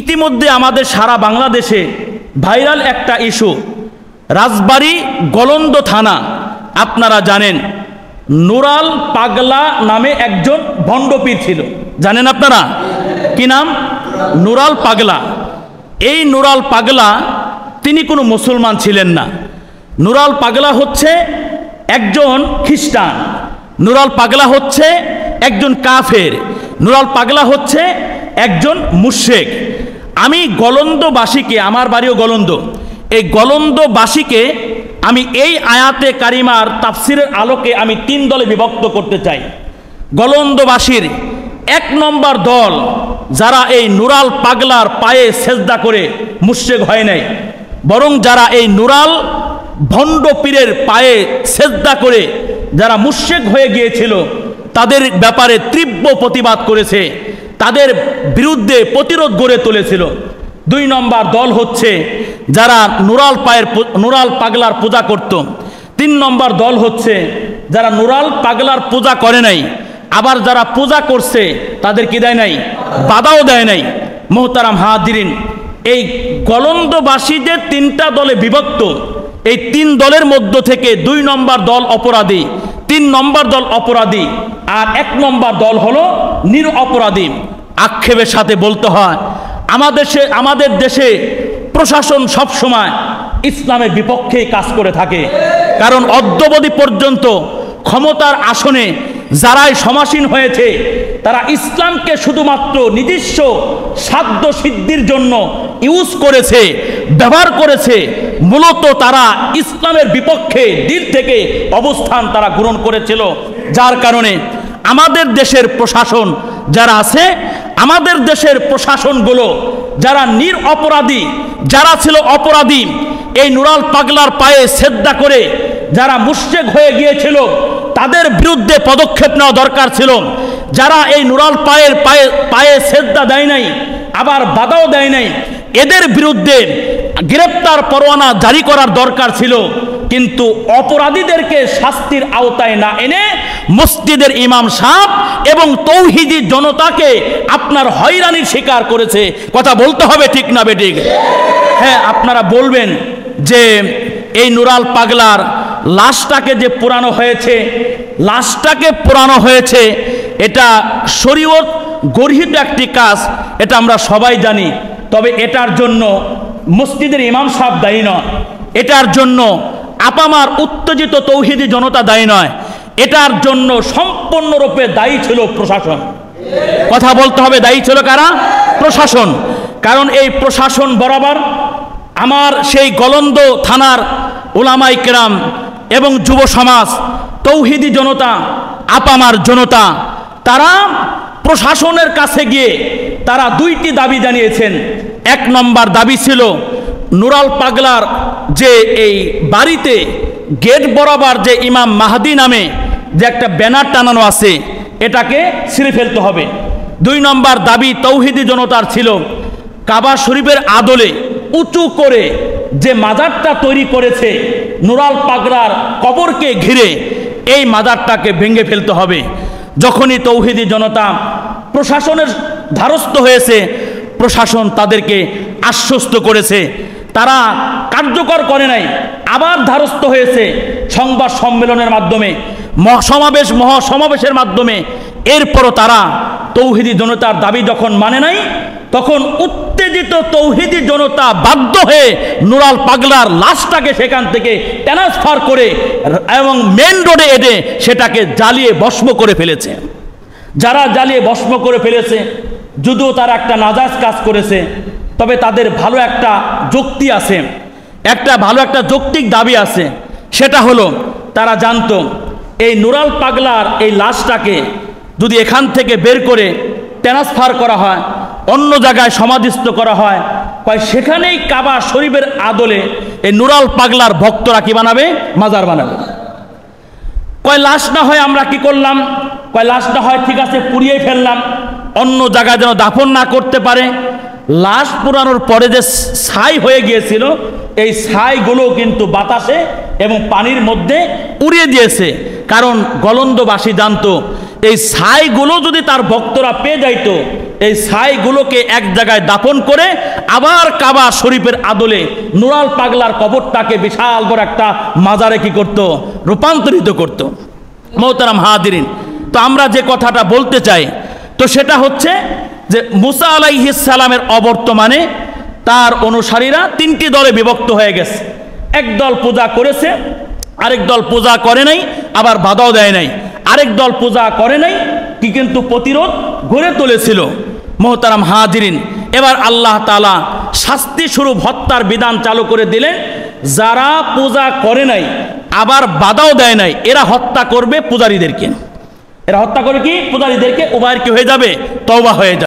ইতিমধ্যে আমাদের সারা বাংলাদেশে ভাইরাল একটা ইস্যু, রাজবাড়ী গলন্দ থানা। আপনারা জানেন নুরাল পাগলা নামে একজন ভণ্ডপীর ছিল, জানেন আপনারা কি নাম? নুরাল পাগলা। এই নুরাল পাগলা তিনি কোনো মুসলমান ছিলেন না। নুরাল পাগলা হচ্ছে একজন খ্রিস্টান, নুরাল পাগলা হচ্ছে একজন কাফের, নুরাল পাগলা হচ্ছে একজন মুশরিক। আমি গলন্দবাসীকে, আমার বাড়িও গলন্দ, এই গলন্দবাসীকে আমি এই আয়াতে কারিমার তাফসিরের আলোকে আমি 3 দলে বিভক্ত করতে চাই। গলন্দবাসীর 1 নম্বর দল যারা এই নুরাল পাগলার পায়ে সেজদা করে মুশরিক হয় নাই, বরং যারা এই নুরাল ভণ্ড পীরের পায়ে সেজদা করে যারা মুশরিক হয়ে গিয়েছিল তাদের ব্যাপারে তীব্র প্রতিবাদ করেছে, তাদের বিরুদ্ধে প্রতিরোধ গড়ে তুলেছিল। 2 নম্বর দল হচ্ছে যারা নুরাল পাগলার পূজা করত। 3 নম্বর দল হচ্ছে যারা নুরাল পাগলার পূজা করে নাই, আবার যারা পূজা করছে তাদের কি দেয় নাই? বাধাও দেয় নাই। মোহতারাম হাজিরিন, এই গলন্দবাসী যে 3টা দলে বিভক্ত, এই 3 দলের মধ্য থেকে 2 নম্বর দল অপরাধী, 3 নম্বর দল অপরাধী, আর 1 নম্বর দল হলো নিরপরাধী। আক্ষেপের সাথে বলতে হয় আমাদের দেশে প্রশাসন সবসময় ইসলামের বিপক্ষেই কাজ করে থাকে। কারণ অদ্যাবধি পর্যন্ত ক্ষমতার আসনে যারাই সমাসীন হয়েছে তারা ইসলামকে শুধুমাত্র নিজস্ব সাধ্য সিদ্ধির জন্য ইউজ করেছে, ব্যবহার করেছে। মূলত তারা ইসলামের বিপক্ষে দিল থেকে অবস্থান তারা গ্রহণ করেছিল। যার কারণে আমাদের দেশের প্রশাসন যারা আছে, আমাদের দেশের প্রশাসনগুলো যারা নিরপরাধী, যারা ছিল অপরাধী, এই নুরাল পাগলার পায়ে সেজদা করে যারা মুশরিক হয়ে গিয়েছিল তাদের বিরুদ্ধে পদক্ষেপ নেওয়া দরকার ছিল। যারা এই নুরাল পায়ে সেজদা দেয় নাই, আবার বাধাও দেয় নাই, এদের বিরুদ্ধে গ্রেপ্তার পরোয়ানা জারি করার দরকার ছিল। কিন্তু অপরাধীদেরকে শাস্তির আওতায় না এনে মসজিদের ইমাম সাহেব এবং তৌহিদি জনতাকে আপনার হয়রানির শিকার করেছে। কথা বলতে হবে, ঠিক না বেঠিক? হ্যাঁ, আপনারা বলবেন যে এই নুরাল পাগলার লাশটাকে যে পোড়ানো হয়েছে, লাশটাকে পোড়ানো হয়েছে এটা শরীয়ত গর্হিত একটি কাজ, এটা আমরা সবাই জানি। তবে এটার জন্য মসজিদের ইমাম সাহেব দায়ী নয়, এটার জন্য আপামার উত্তেজিত তৌহিদি জনতা দায়ী নয়, এটার জন্য সম্পূর্ণরূপে দায়ী ছিল প্রশাসন। কথা বলতে হবে, দায়ী ছিল কারা? প্রশাসন। কারণ এই প্রশাসন বরাবর আমার সেই গলন্দ থানার উলামায়ে কেরাম এবং যুব সমাজ, তৌহিদি জনতা, আপামার জনতা, তারা প্রশাসনের কাছে গিয়ে তারা 2টি দাবি জানিয়েছেন। 1 নম্বর দাবি ছিল নুরাল পাগলার যে এই বাড়িতে গেট বরাবর যে ইমাম মাহদি নামে যে একটা ব্যানার টানানো আছে এটাকে ছিঁড়ে ফেলতে হবে। 2 নম্বর দাবি তৌহিদি জনতার ছিল কাবা শরীফের আদলে উঁচু করে যে মাজারটা তৈরি করেছে নুরাল পাগলার কবরকে ঘিরে, এই মাজারটাকে ভেঙে ফেলতে হবে। যখনই তৌহিদি জনতা প্রশাসনের দ্বারস্থ হয়েছে, প্রশাসন তাদেরকে আশ্বস্ত করেছে, তারা কার্যকর করে নাই, আবার দ্বারস্থ হয়েছে সংবাদ সম্মেলনের মাধ্যমে, মহাসমাবেশের মাধ্যমে। এরপরও তারা তৌহিদি জনতার দাবি যখন মানে নাই, তখন উত্তেজিত তৌহিদি জনতা বাধ্য হয়ে নুরাল পাগলার লাশটাকে সেখান থেকে ট্রান্সফার করে এবং মেন রোডে এনে সেটাকে জ্বালিয়ে ভস্ম করে ফেলেছে। যারা জ্বালিয়ে ভস্ম করে ফেলেছে, যদিও তারা একটা নাজায়েজ কাজ করেছে, তবে তাদের ভালো একটা যুক্তি আছে, ভালো একটা যৌক্তিক দাবি আছে। সেটা হলো তারা জানতো এই নুরাল পাগলার এই লাশটাকে যদি এখান থেকে বের করে ট্রান্সফার করা হয়, অন্য জায়গায় সমাধিস্থ করা হয়, সেখানেই কাবা শরীফের আদলে এই নুরাল পাগলার ভক্তরা কি বানাবে? মাজার বানাবে। লাশ না হয় আমরা কি করলাম? লাশ না হয় ঠিক আছে পুড়িয়ে ফেললাম, অন্য জায়গায় যেন দাফন না করতে পারে। লাশ পুরানোর পরে যে ছাই হয়ে গিয়েছিল, এই ছাইগুলো কিন্তু বাতাসে এবং পানির মধ্যে উড়িয়ে দিয়েছে। কারণ গলন্দবাসী জানতো এই ছাইগুলো যদি তার ভক্তরা পেয়ে যাইতো, এই ছাইগুলোকে এক জায়গায় দাফন করে আবার কাবা শরীফের আদলে নুরাল পাগলার কবরটাকে বিশাল বড় একটা মাজারে কি করত, রূপান্তরিত করত। মোহতারাম হাজিরিন, তো আমরা যে কথাটা বলতে চাই তো সেটা হচ্ছে যে মুসা আলাইহিস সালামের অবর্তমানে তার অনুসারীরা তিনটি দলে বিভক্ত হয়ে গেছে। এক দল পূজা করেছে, আরেক দল পূজা করে নাই, আবার বাধাও দেয় নাই। আরেক দল পূজা করে নাই কি কিন্তু প্রতিরোধ গড়ে তুলেছিল। মোহতারাম হাজিরিন, এবার আল্লাহ তাআলা শাস্তি স্বরূপ হত্যার বিধান চালু করে দিলেন। যারা পূজা করে নাই আবার বাধাও দেয় নাই, এরা হত্যা করবে পূজারীদেরকে। এরা হত্যা করে কি পূজারীদেরকে, উভয়ের কি হয়ে যাবে, তওবা হয়ে যাবে।